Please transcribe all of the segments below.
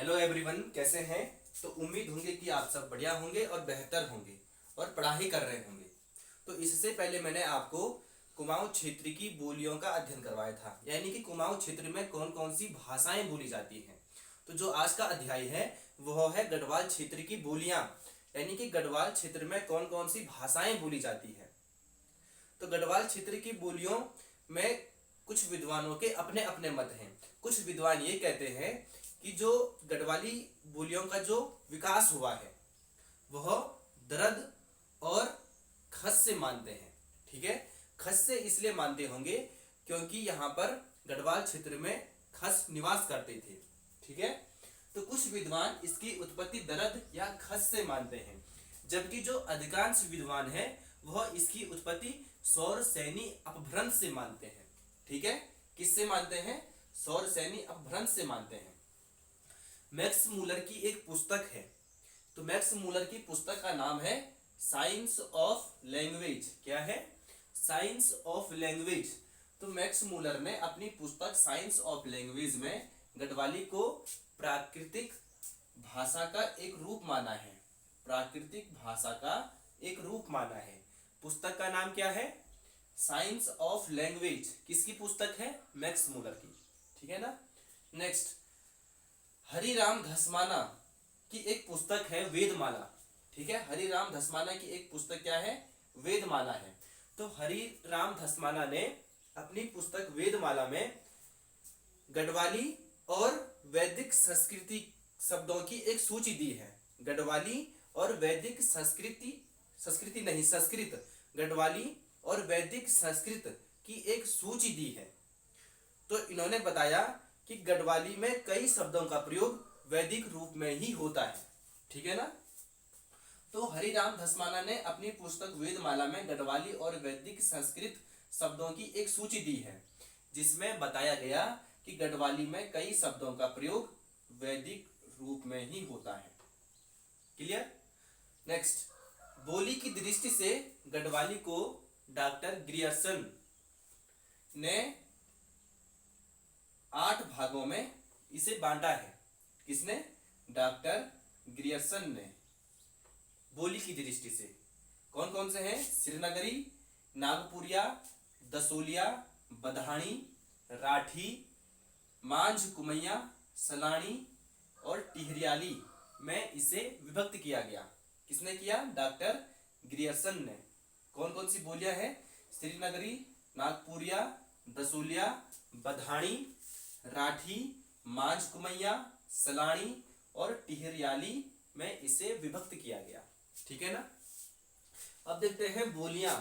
Hello everyone, कैसे हैं। तो उम्मीद होंगे कि आप सब बढ़िया होंगे और बेहतर होंगे और पढ़ाई कर रहे होंगे। तो इससे पहले मैंने आपको कुमाऊं क्षेत्र की बोलियों का अध्ययन करवाया था, यानी कि कुमाऊं क्षेत्र में कौन कौन सी भाषाएं बोली जाती हैं। तो जो आज का अध्याय है वह है गढ़वाल क्षेत्र की बोलियां, यानी कि गढ़वाल क्षेत्र में कौन कौन सी भाषाएं बोली जाती है। तो गढ़वाल क्षेत्र की बोलियों में कुछ विद्वानों के अपने अपने मत हैं। कुछ विद्वान ये कहते हैं कि जो गढ़वाली बोलियों का जो विकास हुआ है वह दर्द और खस से मानते हैं। ठीक है, खस से इसलिए मानते होंगे क्योंकि यहाँ पर गढ़वाल क्षेत्र में खस निवास करते थे। ठीक है, तो कुछ विद्वान इसकी उत्पत्ति दर्द या खस से मानते हैं, जबकि जो अधिकांश विद्वान हैं वह इसकी उत्पत्ति सौरसेनी अपभ्रंश से मानते हैं। ठीक है, किससे मानते हैं? सौरसेनी अपभ्रंश से मानते हैं। मैक्स मूलर की एक पुस्तक है, तो मैक्स मूलर की पुस्तक का नाम है साइंस ऑफ लैंग्वेज। क्या है? Science of language. तो मैक्स मूलर ने अपनी पुस्तक साइंस ऑफ लैंग्वेज में गढ़वाली को प्राकृतिक भाषा का एक रूप माना है। प्राकृतिक भाषा का एक रूप माना है। पुस्तक का नाम क्या है? Science of language. किसकी पुस्तक है? मैक्स मूलर की। ठीक है ना। नेक्स्ट, हरिराम धस्माना की एक पुस्तक है वेदमाला। ठीक है, हरिराम धस्माना की एक पुस्तक क्या है? वेदमाला है। तो हरिराम धस्माना ने अपनी पुस्तक वेदमाला में गढ़वाली और वैदिक संस्कृति शब्दों की एक सूची दी है। गढ़वाली और वैदिक संस्कृत गढ़वाली और वैदिक संस्कृत की एक सूची दी है। तो इन्होंने बताया कि गढ़वाली में कई शब्दों का प्रयोग वैदिक रूप में ही होता है। ठीक है ना। तो हरिराम धस्माना ने अपनी पुस्तक वेदमाला में गढ़वाली और वैदिक संस्कृत शब्दों की एक सूची दी है, जिसमें बताया गया कि गढ़वाली में कई शब्दों का प्रयोग वैदिक रूप में ही होता है। क्लियर। नेक्स्ट, बोली की दृष्टि से गढ़वाली को डॉक्टर ग्रियर्सन ने 8 भागों में इसे बांटा है। किसने? डॉक्टर ग्रियर्सन ने। बोली की दृष्टि से कौन कौन से हैं? श्रीनगरी, नागपुरिया, दसोलिया, बधाणी, राठी, मांझ कुमैया, सलाणी और टिहरियाली में इसे विभक्त किया गया। किसने किया? डॉक्टर ग्रियर्सन ने। कौन कौन सी बोलियां हैं? श्रीनगरी, नागपुरिया, दसोलिया, बधाणी, राठी, मांझ कुमैया, सलाणी और टिहरियाली में इसे विभक्त किया गया। ठीक है ना। अब देखते हैं बोलियां।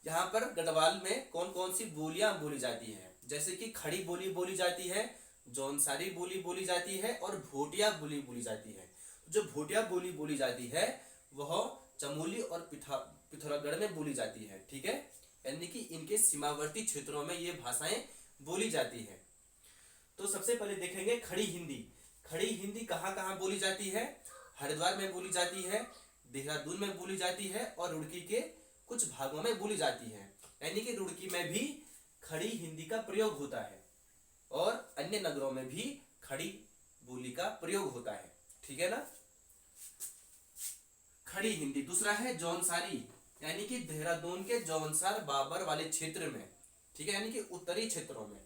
यहाँ पर गढ़वाल में कौन कौन सी बोलियां बोली जाती है। जैसे कि खड़ी बोली बोली जाती है, जौनसारी बोली बोली जाती है और भोटिया बोली बोली जाती है। जो भोटिया बोली बोली जाती है वह चमोली और पिथौरागढ़ में बोली जाती है। ठीक है, यानी कि इनके सीमावर्ती क्षेत्रों में ये भाषाएं बोली जाती है। तो सबसे पहले देखेंगे खड़ी हिंदी। खड़ी हिंदी कहाँ कहाँ बोली जाती है? हरिद्वार में बोली जाती है, देहरादून में बोली जाती है और रुड़की के कुछ भागों में बोली जाती है। यानी कि रुड़की में भी खड़ी हिंदी का प्रयोग होता है और अन्य नगरों में भी खड़ी बोली का प्रयोग होता है। ठीक है ना। खड़ी हिंदी। दूसरा है जौनसारी, यानी कि देहरादून के जौनसार बाबर वाले क्षेत्र में। ठीक है, यानी कि उत्तरी क्षेत्रों में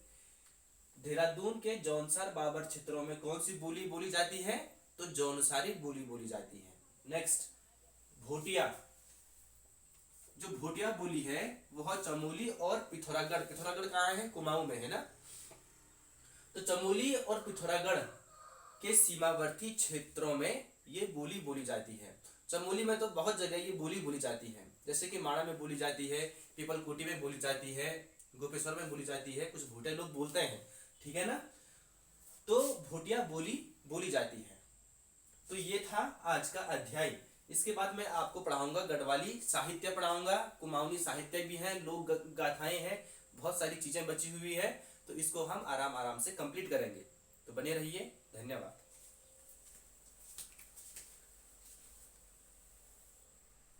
देहरादून के जौनसार बाबर क्षेत्रों में कौन सी बोली बोली जाती है? तो जौनसारी बोली बोली जाती है। नेक्स्ट, भोटिया। जो भोटिया बोली है वह चमोली और पिथौरागढ़। पिथौरागढ़ कहाँ है? कुमाऊं में है ना। तो चमोली और पिथौरागढ़ के सीमावर्ती क्षेत्रों में ये बोली बोली जाती है। चमोली में तो बहुत जगह ये बोली बोली जाती है, जैसे कि माड़ा में बोली जाती है, पीपलकोटी में बोली जाती है, गोपेश्वर में बोली जाती है, कुछ भोटिया लोग बोलते हैं। ठीक है ना। तो भोटिया बोली बोली जाती है। तो ये था आज का अध्याय। इसके बाद मैं आपको पढ़ाऊंगा गढ़वाली साहित्य पढ़ाऊंगा, कुमाऊनी साहित्य भी है, लोक गाथाएं हैं, बहुत सारी चीजें बची हुई है। तो इसको हम आराम आराम से कंप्लीट करेंगे। तो बने रहिए। धन्यवाद।